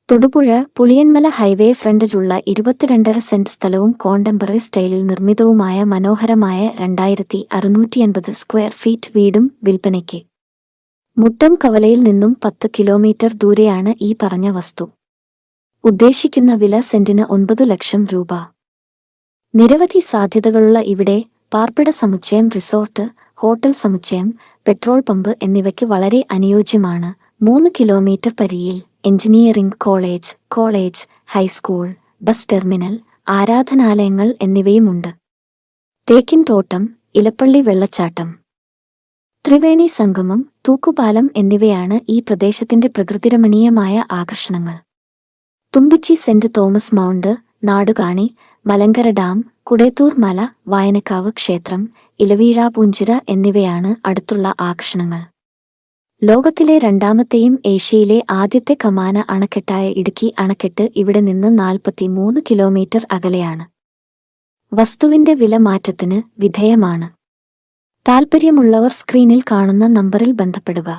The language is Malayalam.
തൊടുപുഴ പുളിയന്മല ഹൈവേ ഫ്രണ്ടേജുള്ള 22.5 സെന്റ് സ്ഥലവും കോണ്ടംപററി സ്റ്റൈലിൽ നിർമ്മിതവുമായ മനോഹരമായ 2650 സ്ക്വയർ ഫീറ്റ് വീടും വിൽപ്പനയ്ക്ക്. മുട്ടം കവലയിൽ നിന്നും 10 കിലോമീറ്റർ ദൂരെയാണ് ഈ പറഞ്ഞ വസ്തു. ഉദ്ദേശിക്കുന്ന വില സെന്റിന് 9 ലക്ഷം രൂപ. നിരവധി സാധ്യതകളുള്ള ഇവിടെ പാർപ്പിട സമുച്ചയം, റിസോർട്ട്, ഹോട്ടൽ സമുച്ചയം, പെട്രോൾ പമ്പ് എന്നിവയ്ക്ക് വളരെ അനുയോജ്യമാണ്. 3 കിലോമീറ്റർ പരിധിയിൽ engineering college, high school, bus terminal, ആരാധനാലയങ്ങൾ എന്നിവയുമുണ്ട്. തേക്കിൻ തോട്ടം, ഇലപ്പള്ളി വെള്ളച്ചാട്ടം, ത്രിവേണി സംഗമം, തൂക്കുപാലം എന്നിവയാണ് ഈ പ്രദേശത്തിന്റെ പ്രകൃതിരമണീയമായ ആകർഷണങ്ങൾ. Thumbichi Saint Thomas Mount, Nadukani, Malankara dam, Kudayathoor Mala, Vayanakkavu ക്ഷേത്രം, ഇലവീഴാപൂഞ്ചിറ എന്നിവയാണ് അടുത്തുള്ള ആകർഷണങ്ങൾ. ലോകത്തിലെ രണ്ടാമത്തെയും ഏഷ്യയിലെ ആദ്യത്തെ കമാന അണക്കെട്ടായ ഇടുക്കി അണക്കെട്ട് ഇവിടെ നിന്ന് 43 കിലോമീറ്റർ അകലെയാണ്. വസ്തുവിന്റെ വില മാറ്റത്തിന് വിധേയമാണ്. താൽപ്പര്യമുള്ളവർ സ്ക്രീനിൽ കാണുന്ന നമ്പറിൽ ബന്ധപ്പെടുക.